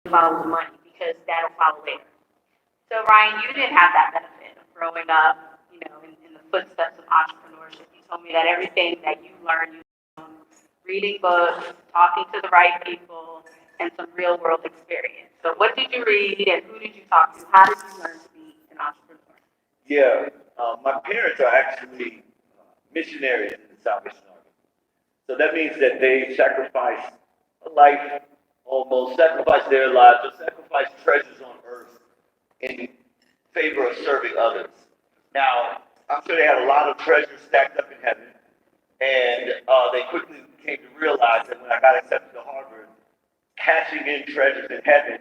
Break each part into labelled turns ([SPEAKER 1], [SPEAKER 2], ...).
[SPEAKER 1] follow the money because that'll follow later. So Ryan, you didn't have that benefit of growing up, in the footsteps of entrepreneurship. You told me that everything that you learned, reading books, talking to the right people, and some real world experience. So what did you read and who did you talk to? How did you learn to be an entrepreneur?
[SPEAKER 2] Yeah, my parents are actually missionaries in the Salvation Army. So that means that they sacrificed a life, almost sacrificed their lives, or sacrificed treasures on earth in favor of serving others. Now, I'm sure they had a lot of treasures stacked up in heaven, and they quickly came to realize that when I got accepted to Harvard, cashing in treasures in heaven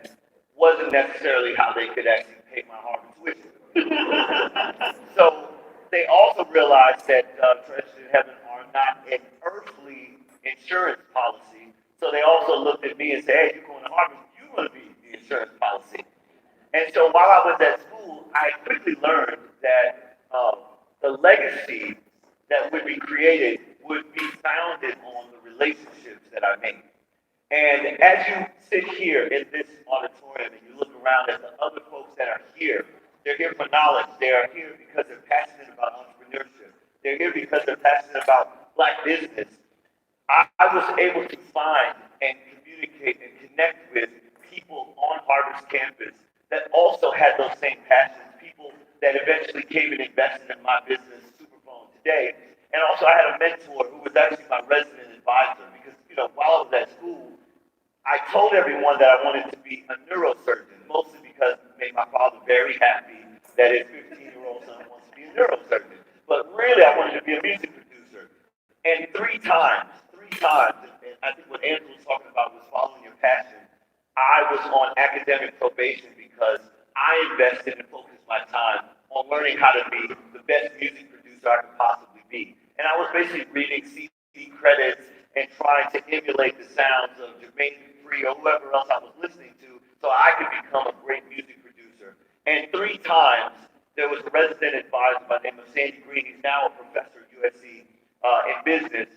[SPEAKER 2] wasn't necessarily how they could actually pay my Harvard tuition. So they also realized that treasures in heaven are not an earthly insurance policy. So they also looked at me and said, hey, you're going to Harvard, you're going to be the insurance policy. And so while I was at school, I quickly learned that the legacy that would be created would be founded on the relationships that I made. And as you sit here in this auditorium and you look around at the other folks that are here, they're here for knowledge. They are here because they're passionate about entrepreneurship. They're here because they're passionate about black business. I was able to find and communicate and connect with people on Harvard's campus that also had those same passions, people that eventually came and invested in my business, Superphone, today. And also I had a mentor who was actually my resident advisor because, while I was at school, I told everyone that I wanted to be a neurosurgeon, mostly because it made my father very happy that his 15-year-old son wants to be a neurosurgeon. But really, I wanted to be a music producer. And three times, and I think what Andrew was talking about was following your passion. I was on academic probation because I invested and focused my time on learning how to be the best music producer I could possibly be. And I was basically reading CD credits and trying to emulate the sounds of Jermaine Dupri or whoever else I was listening to so I could become a great music producer. And three times, there was a resident advisor by the name of Sandy Green. He's now a professor at USC in business.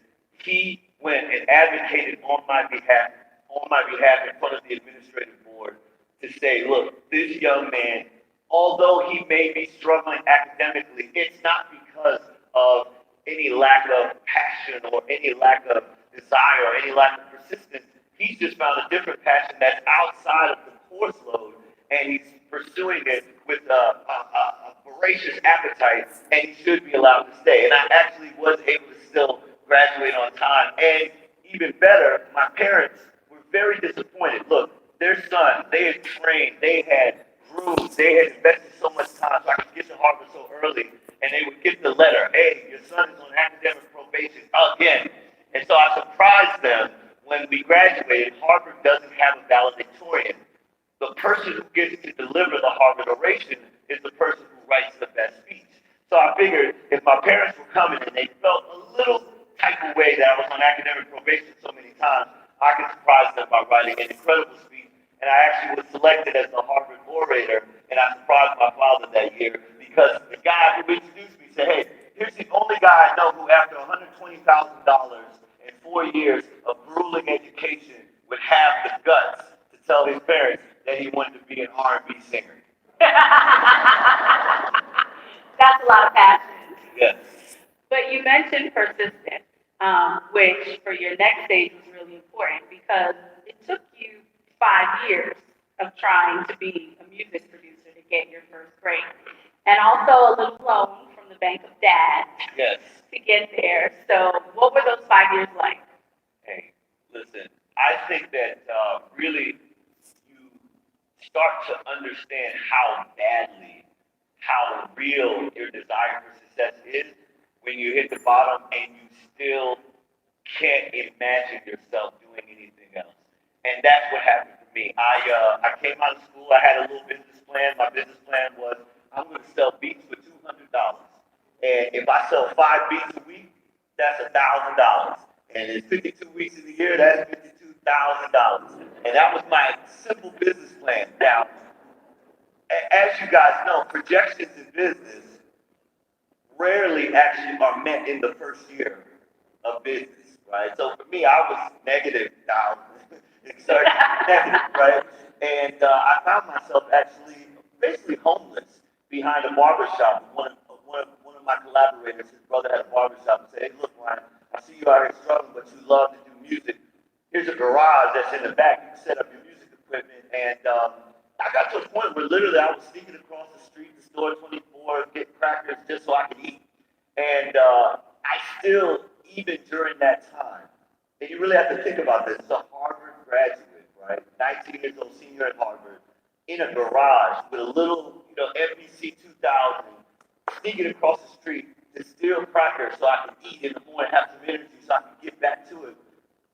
[SPEAKER 2] He went and advocated on my behalf in front of the administrative board to say, look, this young man, although he may be struggling academically, it's not because of any lack of passion or any lack of desire or any lack of persistence. He's just found a different passion that's outside of the course load, and he's pursuing it with a voracious appetite, and he should be allowed to stay. And I actually was able to still graduate on time. And even better, my parents were very disappointed. Look, their son, they had trained, they had groomed, they had invested so much time so I could get to Harvard so early, and they would get the letter, hey, your son is on academic probation again. And so I surprised them when we graduated. Harvard doesn't have a valedictorian. The person who gets to deliver the Harvard oration is the person who writes the best speech. So I figured if my parents were coming and they felt a little type of way that I was on academic probation so many times, I could surprise them by writing an incredible speech. And I actually was selected as the Harvard orator, and I surprised my father that year because the guy who introduced me said, hey, here's the only guy I know who after $120,000 and 4 years of grueling education would have the guts to tell his parents that he wanted to be an R&B singer.
[SPEAKER 1] That's a lot of passion.
[SPEAKER 2] Yes.
[SPEAKER 1] But you mentioned persistence, which for your next stage was really important because it took you 5 years of trying to be a music producer to get your first break. And also a little loan from the Bank of Dad
[SPEAKER 2] Yes.
[SPEAKER 1] to get there. So what were those 5 years like?
[SPEAKER 2] Hey, listen, I think that really you start to understand how real your desire for success is when you hit the bottom and you still can't imagine yourself doing anything else. And that's what happened for me. I came out of school, I had a little business plan. My business plan was I'm going to sell beats for $200. And if I sell 5 beats a week, that's $1,000. And it's 52 weeks in the year, that's $52,000. And that was my simple business plan. Now, as you guys know, projections in business rarely actually are met in the first year of business, right? So for me, I was negative now. It started negative, right? And I found myself actually basically homeless behind a barber shop. One of my collaborators, his brother had a barber shop, and said, "Hey, look, Ryan, I see you out here struggling, but you love to do music. Here's a garage that's in the back. You can set up your music equipment." And I got to a point where literally I was sneaking across the street to store 24, get crackers just so I could eat. And I still, even during that time, and you really have to think about this, a Harvard graduate, right? 19 years old, senior at Harvard, in a garage with a little, FBC 2000, sneaking across the street to steal crackers so I could eat in the morning, have some energy so I could get back to it.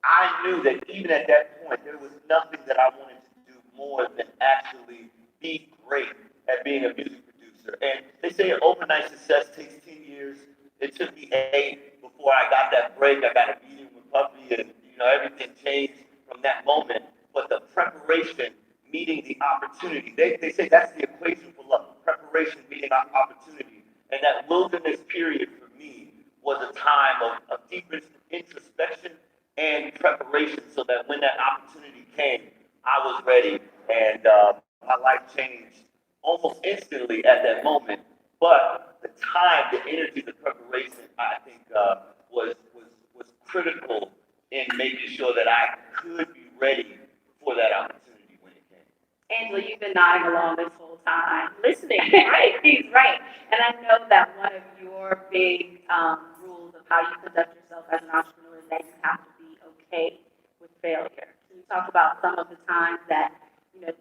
[SPEAKER 2] I knew that even at that point, there was nothing that I wanted to do more than actually be great at being a music producer. And they say overnight success takes 10 years. It took me 8 before I got that break. I got a meeting with Puppy, and everything changed from that moment. But the preparation meeting the opportunity, they say that's the equation for love. Preparation meeting opportunity. And that wilderness period for me was a time of deep introspection and preparation, so that when that opportunity came, I was ready, and my life changed almost instantly at that moment. But the time, the energy, the preparation, I think was critical in making sure that I could be ready for that opportunity when it came.
[SPEAKER 1] Angela, you've been nodding along this whole time, listening. Right, he's right. And I know that one of your big rules of how you conduct yourself as an entrepreneur is that you have to be okay with failure. Can you talk about some of the times that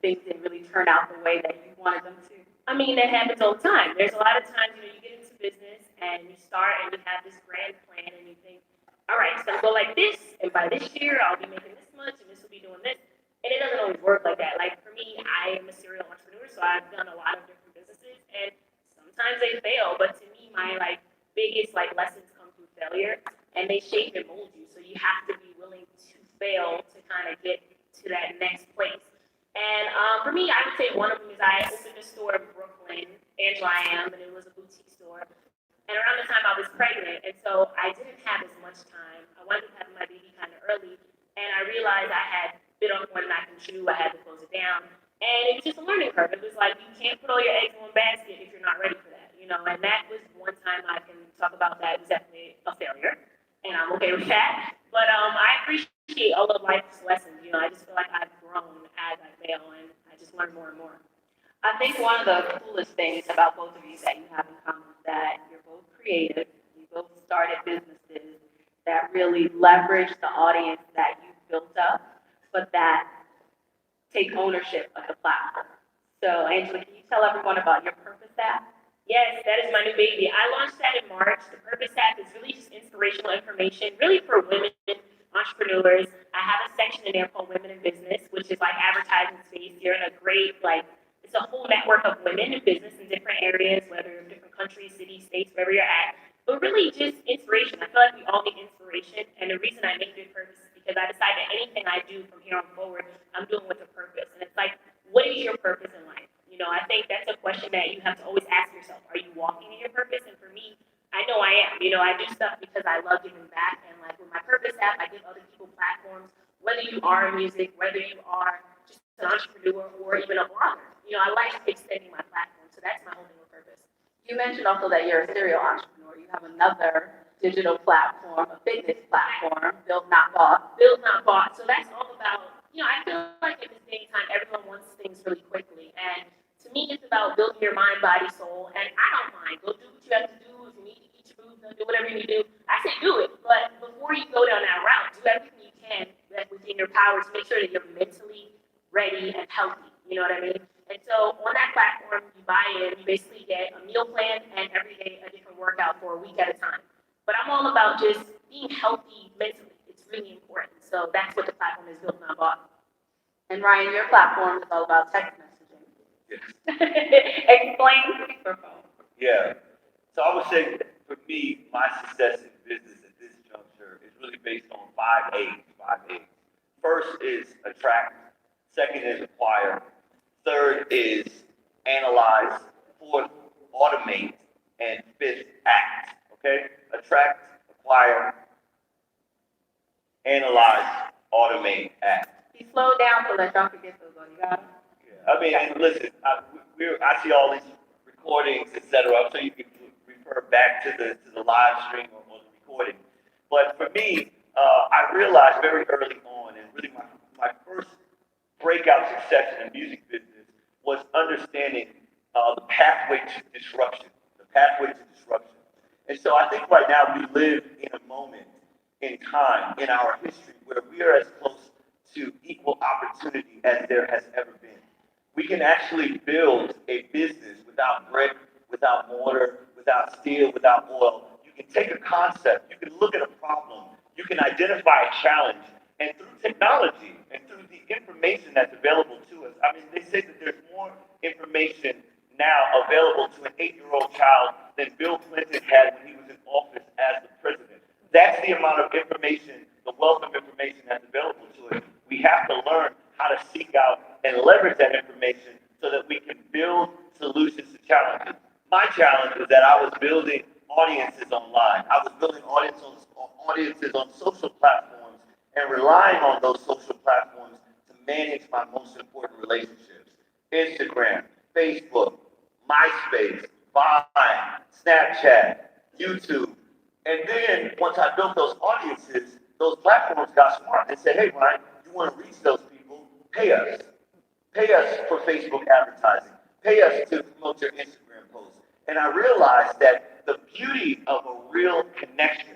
[SPEAKER 1] things didn't really turn out the way that you wanted them to?
[SPEAKER 3] I mean, that happens all the time. There's a lot of times, you get into business and you start and you have this grand plan and you think, all right, it's gonna go like this, and by this year I'll be making this much and this will be doing this. And it doesn't always work like that. Like for me, I am a serial entrepreneur, so I've done a lot of different businesses, and sometimes they fail. But to me, my biggest lessons come through failure, and they shape and mold you. So you have to be willing to fail to kind of get to that next place. And for me, I would say one of them is I opened a store in Brooklyn, Angela I Am, and it was a boutique store. And around the time I was pregnant, and so I didn't have as much time. I wound up having my baby kind of early, and I realized I had bit on more than I can chew. I had to close it down, and it was just a learning curve. It was like you can't put all your eggs in one basket if you're not ready for that, And that was one time I can talk about that was definitely a failure, and I'm okay with that. But I appreciate all of life's lessons. I just feel like I've grown as I fail, and I just learn more and more.
[SPEAKER 1] I think one of the coolest things about both of you that you have in common is that you're both creative. You both started businesses that really leverage the audience that you've built up, but that take ownership of the platform. So, Angela, can you tell everyone about your Purpose app?
[SPEAKER 3] Yes, that is my new baby. I launched that in March. The Purpose app is really just inspirational information, really for women entrepreneurs. I have a section in there called Women in Business, which is like advertising space. You're in a great, it's a whole network of women in business in different areas, whether in different countries, cities, states, wherever you're at. But really just inspiration. I feel like we all need inspiration. And the reason I named it Purpose is because I decided that anything I do from here on forward, I'm doing with a purpose. And it's like, what is your purpose in life? I think that's a question that you have to always ask yourself. Are you walking in your purpose? And for me, I know I am. I do stuff because I love giving back. And with my Purpose app, I give other people platforms, whether you are in music, whether you are just an entrepreneur or even a blogger. I like extending my platform. So that's my whole thing with Purpose.
[SPEAKER 1] You mentioned also that you're a serial entrepreneur. You have another digital platform, a fitness platform, Built Not Bought.
[SPEAKER 3] Built Not Bought. So that's all about, I feel like in this day and time, everyone wants things really quickly. And to me, it's about building your mind, body, soul. And I don't mind. Go do what you have to do. If you need to eat your food, do whatever you need to do. I say do it. But before you go down that route, do everything you can that's within your power to make sure that you're mentally ready and healthy. You know what I mean? And so on that platform, you buy in, you basically get a meal plan and every day a different workout for a week at a time. But I'm all about just being healthy mentally. It's really important. So that's what the platform is, Built Not Bought.
[SPEAKER 1] And Ryan, your platform is all about text messaging.
[SPEAKER 2] Yes.
[SPEAKER 1] Explain speakerphone.
[SPEAKER 2] Yeah. So I would say that for me, my success in business at this juncture is really based on 5 A's. 5 A's. First is attract. Second is acquire. Third is analyze. Fourth, automate. And fifth, act. Okay? Attract, acquire, analyze, automate, act.
[SPEAKER 1] He slowed down so that y'all could get those on. You got him?
[SPEAKER 2] Yeah, I mean, and listen, I see all these recordings, et cetera, so you can refer back to the live stream or the recording. But for me, I realized very early on, and really my first breakout success in the music business was understanding the pathway to disruption, the pathway to disruption. And so I think right now we live in a moment in time in our history where we are as close to equal opportunity as there has ever been. We can actually build a business without brick, without mortar, without steel, without oil. You can take a concept, you can look at a problem, you can identify a challenge, and through technology and through the information that's available to us, I mean, they say that there's more information now available to an 8-year-old child than Bill Clinton had when he was in office as the president. That's the amount of information, the wealth of information that's available to us. We have to learn how to seek out and leverage that information so that we can build solutions to challenges. My challenge was that I was building audiences online. I was building audiences on social platforms and relying on those social platforms to manage my most important relationships. Instagram, Facebook, MySpace, Vine, Snapchat, YouTube. And then once I built those audiences, those platforms got smart and said, hey, Ryan, you want to reach those people, pay us. Pay us for Facebook advertising. Pay us to promote your Instagram posts. And I realized that the beauty of a real connection,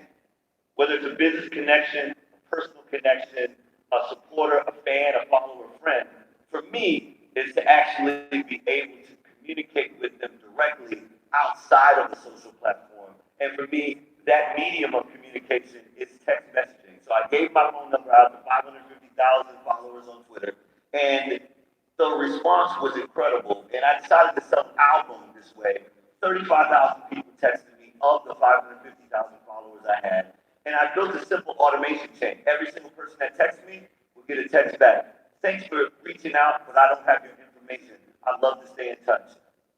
[SPEAKER 2] whether it's a business connection, a personal connection, a supporter, a fan, a follower, a friend, for me, is to actually be able to communicate with them directly outside of the social platform. And for me, that medium of communication is text messaging. So I gave my phone number out to 550,000 followers on Twitter, and the response was incredible. And I decided to sell an album this way. 35,000 people texted me of the 550,000 followers I had. And I built a simple automation chain. Every single person that texts me will get a text back. Thanks for reaching out, but I don't have your information. I'd love to stay in touch.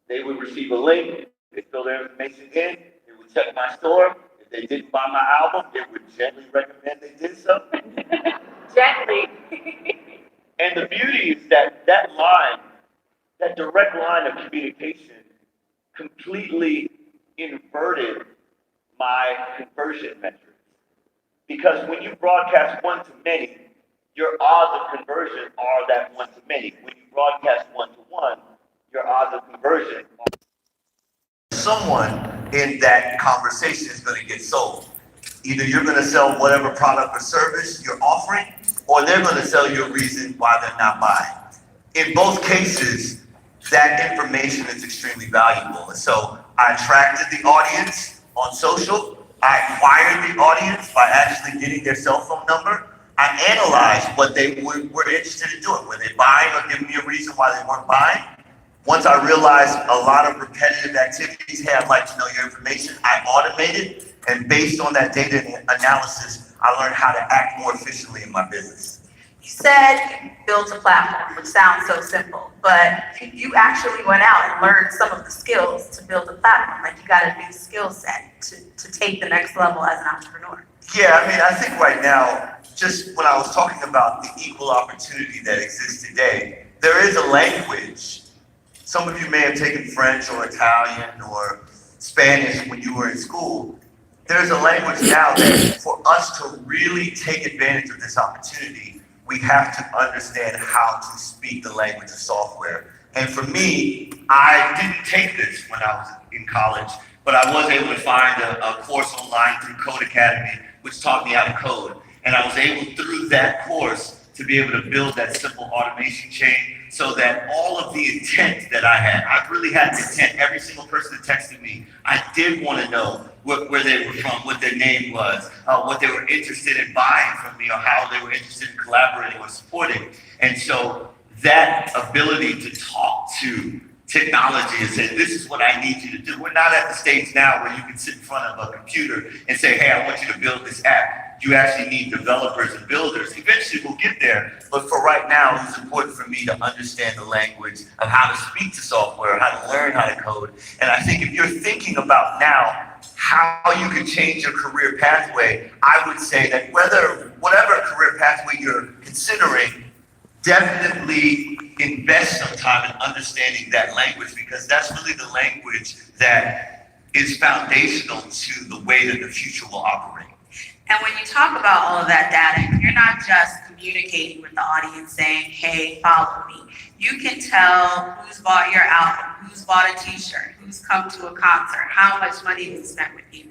[SPEAKER 2] They would receive a link. They fill their information in. They would check my store. If they didn't buy my album, they would gently recommend they did so.
[SPEAKER 1] Gently.
[SPEAKER 2] And the beauty is that line, that direct line of communication, completely inverted my conversion metrics. Because when you broadcast one to many, your odds of conversion are that one to many. When you broadcast one to one, your odds of conversion are someone in that conversation is going to get sold. Either you're going to sell whatever product or service you're offering, or they're going to sell you a reason why they're not buying. In both cases, that information is extremely valuable. And so I attracted the audience on social. I acquired the audience by actually getting their cell phone number. I analyzed what they were interested in doing. Were they buying or giving me a reason why they weren't buying? Once I realized a lot of repetitive activities, hey, I'd like to know your information, I automated, and based on that data analysis, I learned how to act more efficiently in my business.
[SPEAKER 1] You said you built a platform, which sounds so simple, but you actually went out and learned some of the skills to build a platform. Like you got a new skill set to take the next level as an entrepreneur.
[SPEAKER 2] Yeah, I mean, I think right now, just when I was talking about the equal opportunity that exists today, there is a language. Some of you may have taken French or Italian or Spanish when you were in school. There's a language now that for us to really take advantage of this opportunity, we have to understand how to speak the language of software. And for me, I didn't take this when I was in college, but I was able to find a course online through Code Academy, which taught me how to code. And I was able, through that course, to be able to build that simple automation chain so that all of the intent that I had, I really had the intent. Every single person that texted me, I did want to know where they were from, what their name was, what they were interested in buying from me, or how they were interested in collaborating or supporting. And so that ability to talk to technology and say, this is what I need you to do. We're not at the stage now where you can sit in front of a computer and say, hey, I want you to build this app. You actually need developers and builders. Eventually we'll get there, but for right now, it's important for me to understand the language of how to speak to software, how to learn how to code. And I think if you're thinking about now how you can change your career pathway, I would say that whatever career pathway you're considering,
[SPEAKER 4] definitely invest some time in understanding that language, because that's really the language that is foundational to the way that the future will operate.
[SPEAKER 5] And when you talk about all of that data, you're not just communicating with the audience saying, hey, follow me. You can tell who's bought your album, who's bought a t-shirt, who's come to a concert, how much money they spent with you.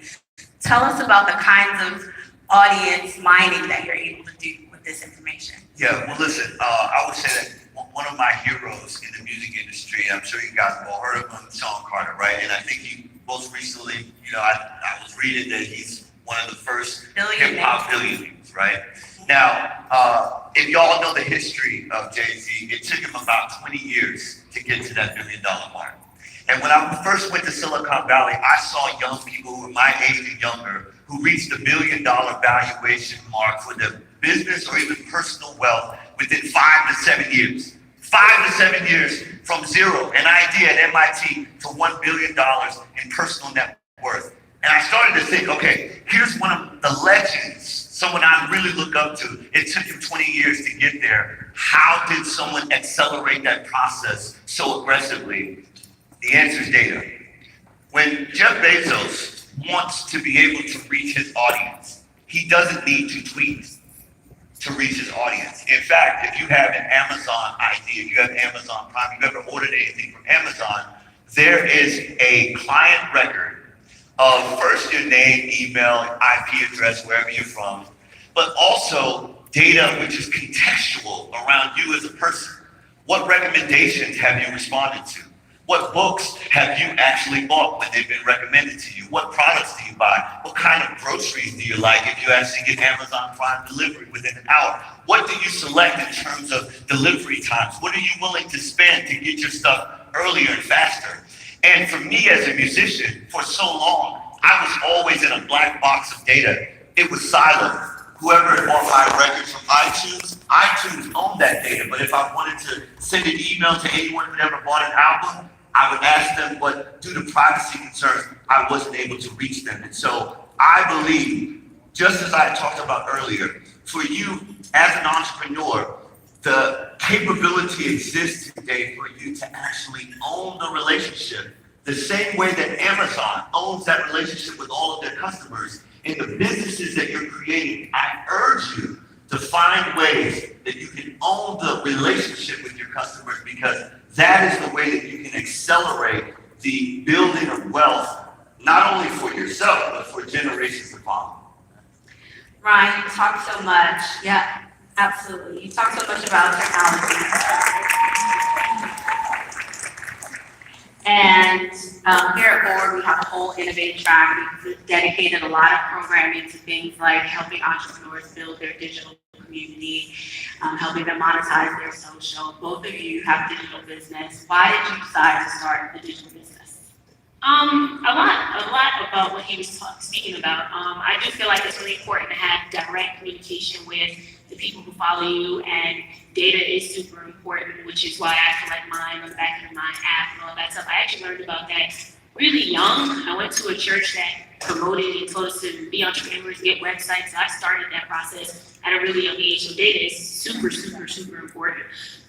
[SPEAKER 5] Tell us about the kinds of audience mining that you're able to do with this information.
[SPEAKER 4] Yeah, well, listen, I would say that one of my heroes in the music industry, I'm sure you guys have all heard of him, Sean Carter, right? And I think he most recently, I was reading that he's one of the first hip-hop billionaires, right? Now, if y'all know the history of Jay-Z, it took him about 20 years to get to that $1 billion mark. And when I first went to Silicon Valley, I saw young people who were my age and younger who reached the $1 billion valuation mark for their business or even personal wealth within 5 to 7 years. 5 to 7 years from zero, an idea at MIT, to $1 billion in personal net worth. And I started to think, okay, here's one of the legends, someone I really look up to. It took him 20 years to get there. How did someone accelerate that process so aggressively? The answer is data. When Jeff Bezos wants to be able to reach his audience, he doesn't need to tweet to reach his audience. In fact, if you have an Amazon ID, if you have Amazon Prime, if you've ever ordered anything from Amazon, there is a client record of first your name, email, IP address, wherever you're from, but also data which is contextual around you as a person. What recommendations have you responded to? What books have you actually bought when they've been recommended to you? What products do you buy? What kind of groceries do you like if you actually get Amazon Prime delivery within an hour? What do you select in terms of delivery times? What are you willing to spend to get your stuff earlier and faster? And for me as a musician, for so long, I was always in a black box of data. It was siloed. Whoever had bought my records from iTunes owned that data. But if I wanted to send an email to anyone who ever bought an album, I would ask them, but due to privacy concerns, I wasn't able to reach them. And so I believe, just as I talked about earlier, for you as an entrepreneur, the capability exists today for you to actually own the relationship the same way that Amazon owns that relationship with all of their customers. In the businesses that you're creating, I urge you to find ways that you can own the relationship with your customers, because that is the way that you can accelerate the building of wealth, not only for yourself, but for generations to follow.
[SPEAKER 5] Ryan, you talk so much. Yeah, absolutely. You talk so much about technology. And here at Board, we have a whole innovative track. We've dedicated a lot of programming to things like helping entrepreneurs build their digital community, helping them monetize their social. Both of you have digital business. Why did you decide to start a digital business?
[SPEAKER 3] A lot about what he was speaking about. I do feel like it's really important to have direct communication with the people who follow you, and data is super important, which is why I collect mine on the back of my app and all that stuff. I actually learned about that really young. I went to a church that promoted and told us to be entrepreneurs, get websites. So I started that process at a really young age. So data is super, super, super important.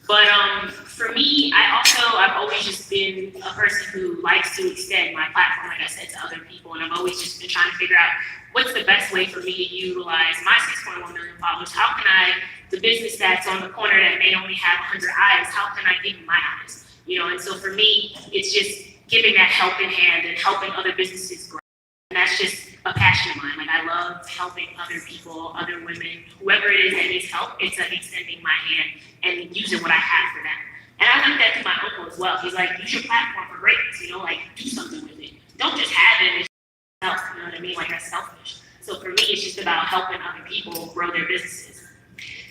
[SPEAKER 3] But for me, I've always just been a person who likes to extend my platform, like I said, to other people. And I've always just been trying to figure out what's the best way for me to utilize my 6.1 million followers. How can the business that's on the corner that may only have 100 eyes, how can I give them my eyes? And so for me, it's just giving that helping hand and helping other businesses grow. And that's just a passion of mine. Like, I love helping other people, other women, whoever it is that needs help. It's like extending my hand and using what I have for them. And I learned that to my uncle as well. He's like, use your platform for greatness, like do something with it. Don't just have it and help, you know what I mean? Like, that's selfish. So for me, it's just about helping other people grow their businesses.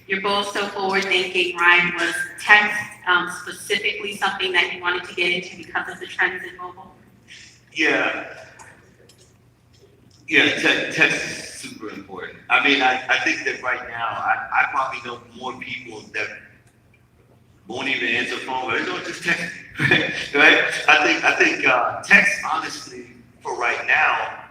[SPEAKER 5] You're both so forward-thinking. Ryan, was tech specifically something that you wanted to get into because of the trends in mobile?
[SPEAKER 4] Yeah, tech is super important. I mean, I think that right now, I probably know more people that won't even answer phone, but they don't just text me, right? I think text, honestly, for right now,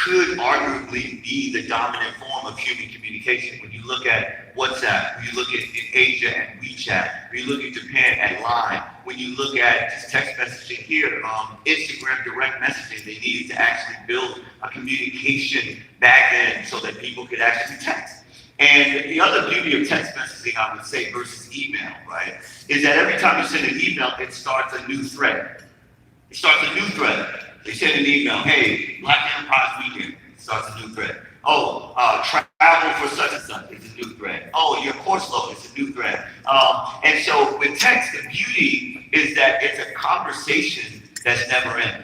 [SPEAKER 4] could arguably be the dominant form of human communication. When you look at WhatsApp, when you look at in Asia at WeChat, when you look at Japan at Line, when you look at just text messaging here, Instagram direct messaging, they needed to actually build a communication back end so that people could actually text. And the other beauty of text messaging, I would say, versus email, right, is that every time you send an email, it starts a new thread. It starts a new thread. They send an email, hey, Black Enterprise Weekend, it starts a new thread. Oh, travel for such and such, it's a new thread. Oh, your course load, it's a new thread. And so with text, the beauty is that it's a conversation that's never ending.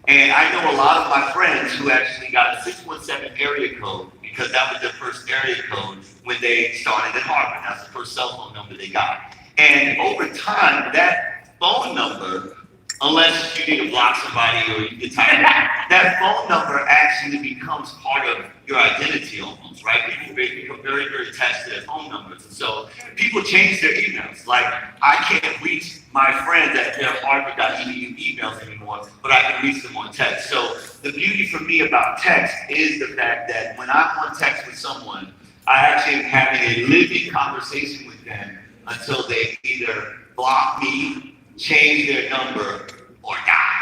[SPEAKER 4] And I know a lot of my friends who actually got a 617 area code because that was their first area code when they started at Harvard. That's the first cell phone number they got. And over time, that phone number, unless you need to block somebody or you get tired, that phone number actually becomes part of your identity almost, right? People become very, very attached to their phone numbers. And so people change their emails. Like, I can't reach my friends at their Harvard.edu emails anymore, but I can reach them on text. So the beauty for me about text is the fact that when I'm on text with someone, I actually am having a living conversation with them until they either block me, change their number, or die.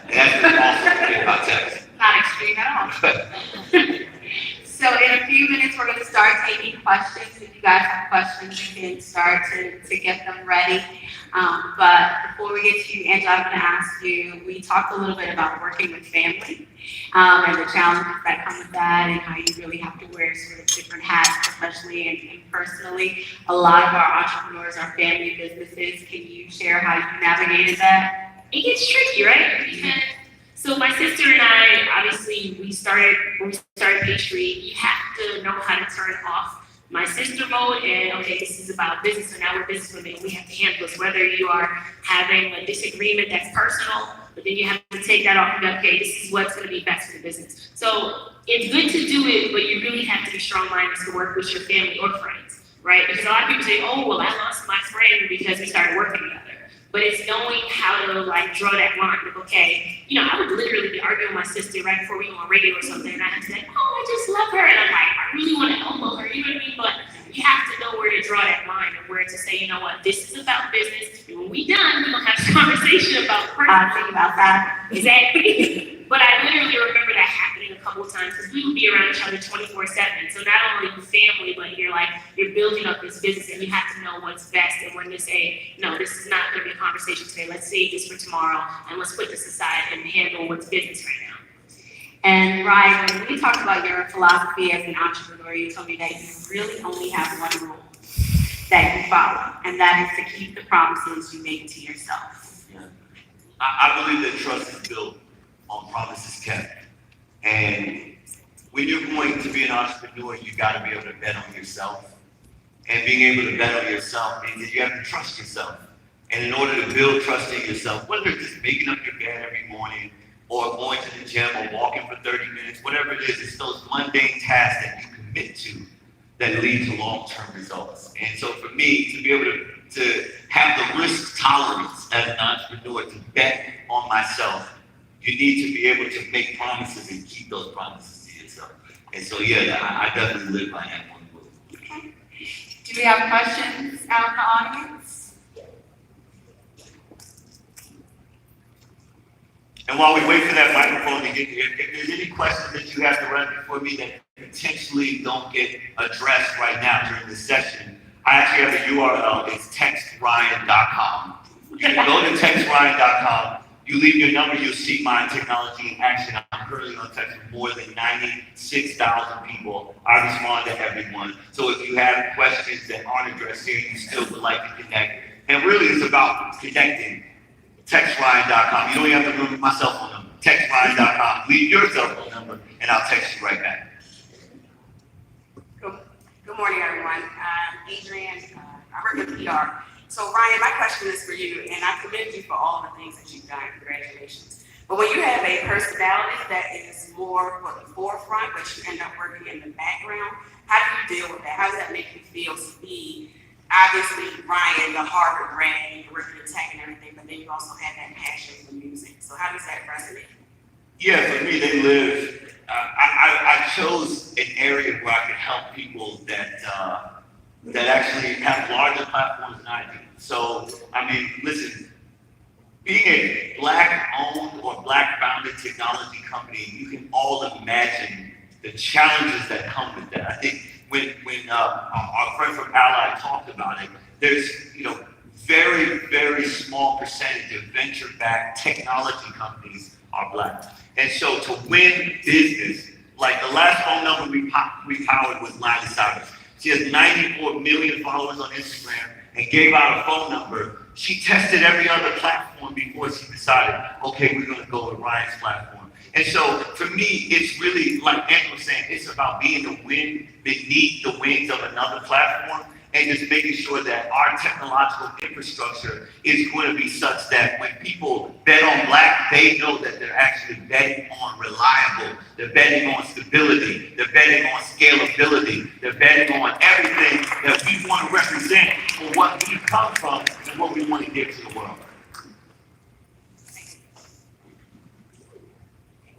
[SPEAKER 4] And that's the awesome thing about text.
[SPEAKER 5] Not extreme at all. So in a few minutes, we're going to start taking questions. If you guys have questions, you can start to get them ready. But before we get to you, Angela, I'm going to ask you, we talked a little bit about working with family and the challenges that come with that and how you really have to wear sort of different hats, professionally and personally. A lot of our entrepreneurs are family businesses. Can you share how you navigated that?
[SPEAKER 3] It gets tricky, right? Because so my sister and I, obviously, when we started Pastry, you have to know how to turn off my sister mode and, okay, this is about business, so now we're business women, and we have to handle this, whether you are having a disagreement that's personal, but then you have to take that off and go, okay, this is what's going to be best for the business. So it's good to do it, but you really have to be strong-minded to work with your family or friends, right? Because a lot of people say, oh, well, I lost my friend because we started working together. But it's knowing how to like draw that line. Like, okay, you know, I would literally be arguing with my sister right before we go on radio or something, and I have to say, oh, I just love her, and I'm like, I really want to elbow her, you know what I mean? But you have to know where to draw that line and where to say, you know what, this is about business, and when we done, we're gonna have a conversation about
[SPEAKER 5] Think about that.
[SPEAKER 3] Exactly. But I literally remember that happening a couple of times because we would be around each other 24/7. So not only your family, but you're building up this business, and you have to know what's best and when to say, no, this is not going to be a conversation today. Let's save this for tomorrow, and let's put this aside and handle what's business right now.
[SPEAKER 5] And Ryan, when we talked about your philosophy as an entrepreneur, you told me that you really only have one rule that you follow, and that is to keep the promises you make to yourself.
[SPEAKER 4] Yeah. I believe that trust is built on promises kept. And when you're going to be an entrepreneur, you got to be able to bet on yourself. And being able to bet on yourself means that you have to trust yourself. And in order to build trust in yourself, whether it's just making up your bed every morning or going to the gym or walking for 30 minutes, whatever it is, it's those mundane tasks that you commit to that lead to long-term results. And so for me, to be able to have the risk tolerance as an entrepreneur, to bet on myself, you need to be able to make promises and keep those promises to yourself. And so, yeah, I definitely live by that one rule.
[SPEAKER 5] Okay. Do we have questions out in the audience?
[SPEAKER 4] And while we wait for that microphone to get here, if there's any questions that you have to run before me that potentially don't get addressed right now during this session, I actually have a URL. It's textryan.com. You can go to textryan.com. You leave your number, you'll see my technology in action. I'm currently on text with more than 96,000 people. I respond to everyone. So if you have questions that aren't addressed here, you still would like to connect. And really, it's about connecting. TextRyan.com. You don't even have to remember my cell phone number. TextRyan.com. Leave your cell phone number, and I'll text you right back.
[SPEAKER 6] Good morning, everyone. Adrian, I work in PR. So Ryan, my question is for you, and I commend you for all the things that you've done. Congratulations. But when you have a personality that is more for the forefront, but you end up working in the background, how do you deal with that? How does that make you feel to be, obviously, Ryan, the Harvard grad, you're working in tech and everything, but then you also have that passion for music. So how does that resonate?
[SPEAKER 4] Yeah, for me, they live I chose an area where I could help people that actually have larger platforms than I do. So, I mean, listen, being a Black-owned or Black-founded technology company, you can all imagine the challenges that come with that. I think when our friend from Ally talked about it, there's, very, very small percentage of venture-backed technology companies are Black. And so to win business, like the last phone number we powered was Miley Cyrus. She has 94 million followers on Instagram and gave out a phone number. She tested every other platform before she decided, okay, we're gonna go with Ryan's platform. And so for me, it's really, like Andrew was saying, it's about being the wind beneath the wings of another platform and just making sure that our technological infrastructure is going to be such that when people bet on Black, they know that they're actually betting on reliable, they're betting on stability, they're betting on scalability, they're betting on everything that we want to represent for what we come from and what we want to give to the world.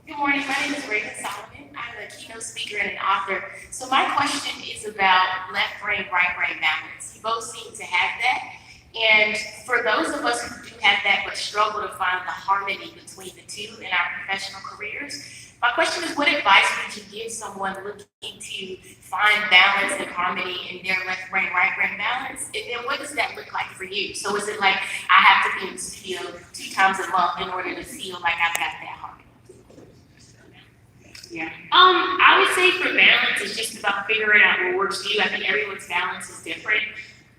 [SPEAKER 7] Good morning, my name is Raven Solomon. I'm a keynote speaker and an author. So my question is about left brain, right brain balance. You both seem to have that. And for those of us who do have that but struggle to find the harmony between the two in our professional careers, my question is, what advice would you give someone looking to find balance and harmony in their left brain, right brain balance? And then what does that look like for you? So is it like I have to be in the studio 2 times a month in order to feel like I've got that harmony?
[SPEAKER 3] Yeah. I would say for balance, it's just about figuring out what works for you. I think everyone's balance is different.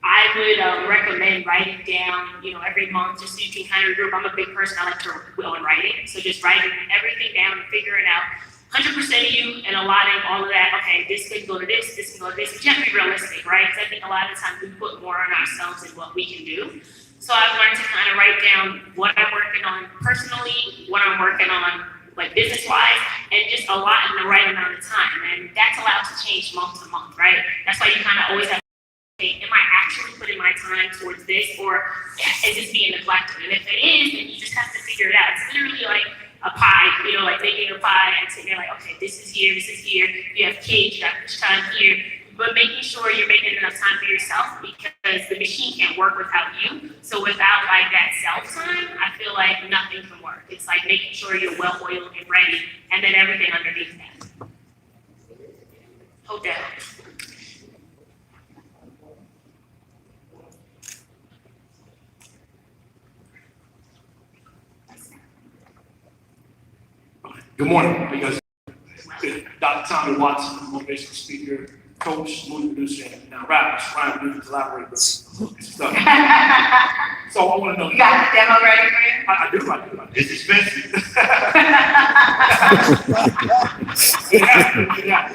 [SPEAKER 3] I would recommend writing down, every month just so you can kind of regroup. I'm a big person. I like to will in writing. So just writing everything down and figuring out 100% of you and allotting all of that. Okay, this can go to this can go to this. But you have to be realistic, right? Because I think a lot of times we put more on ourselves than what we can do. So I've learned to kind of write down what I'm working on personally, what I'm working on like business-wise, and just a lot in the right amount of time. And that's allowed to change month to month, right? That's why you kind of always have to say, am I actually putting my time towards this, or is this being neglected? And if it is, then you just have to figure it out. It's literally like a pie, like making a pie and sitting there like, okay, this is here, you have kids, you have this time here, but making sure you're making enough time for yourself because the machine can't work without you. So without like that self-time, I feel like nothing can work. It's like making sure you're well-oiled and ready, and then everything underneath that. Hope that helps.
[SPEAKER 8] Good morning. How you guys doing? Dr. Tommy Watson, motivational speaker, coach, movie producer, and now rapper. Ryan, we can collaborate with stuff. So I want to know.
[SPEAKER 5] You got the demo ready for you?
[SPEAKER 8] I do.
[SPEAKER 4] It's expensive.
[SPEAKER 8] Yeah.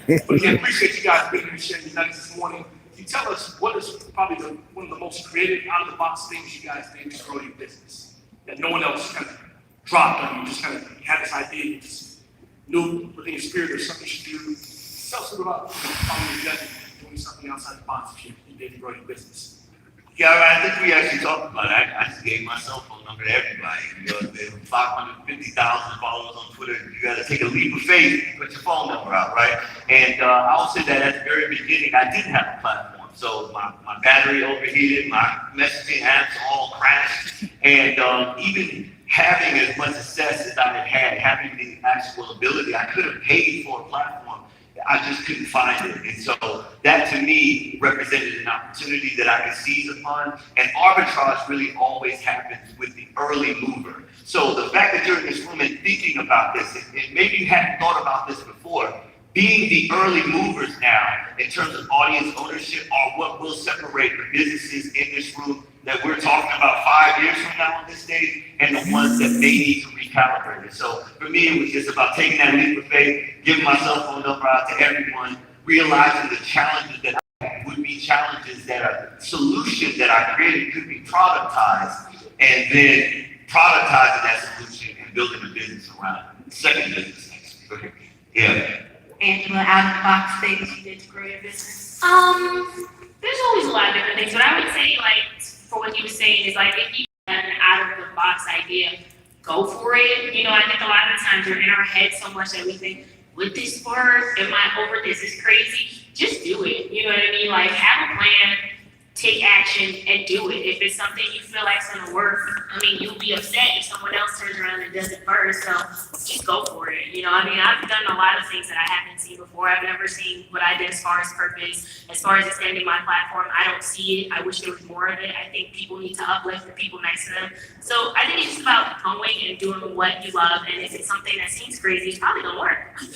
[SPEAKER 8] But again, appreciate you guys being here and sharing your nuggets this morning. Can you tell us what is probably one of the most creative, out-of-the-box things you guys did to grow your business that no one else kind of dropped on you? Just kind of had this idea, you just knew within your spirit there's something you should do. Tell us about following your gut and doing something outside the box that you did to grow your business.
[SPEAKER 4] Yeah, I think we actually talked about it. I just gave my cell phone number to everybody. There's 550,000 followers on Twitter. You got to take a leap of faith and put your phone number out, right? And I'll say that at the very beginning, I didn't have a platform. So my battery overheated, my messaging apps all crashed, and even having as much success as I had, having the actual ability, I could have paid for a platform. I just couldn't find it. And so that to me represented an opportunity that I could seize upon. And arbitrage really always happens with the early mover. So the fact that you're in this room and thinking about this, and maybe you hadn't thought about this before, being the early movers now in terms of audience ownership are what will separate the businesses in this room that we're talking about 5 years from now on this stage and the ones that may need to recalibrate it. So for me, it was just about taking that leap of faith, giving my cell phone number out to everyone, realizing the challenges that would be challenges that are solutions that I created could be productized, and then productizing that solution and building a business around it. Second business. Yeah.
[SPEAKER 5] Angela, out-of-the-box things you did to grow your business?
[SPEAKER 3] There's always a lot of different things, but I would say, like, for what you were saying, is like if you have an out-of-the-box idea, go for it. You know, I think a lot of the times we're in our head so much that we think, would this work? Am I over this? Is crazy? Just do it. You know what I mean? Like, have a plan, take action, and do it. If it's something you feel like's gonna work, I mean, you'll be upset if someone else turns around and does it first. So just go for it. You know, I mean, I've done a lot of things that I haven't seen before. I've never seen what I did as far as purpose, as far as extending my platform. I don't see it. I wish there was more of it. I think people need to uplift the people next to them. So I think it's just about going and doing what you love. And if it's something that seems crazy, it's probably gonna work.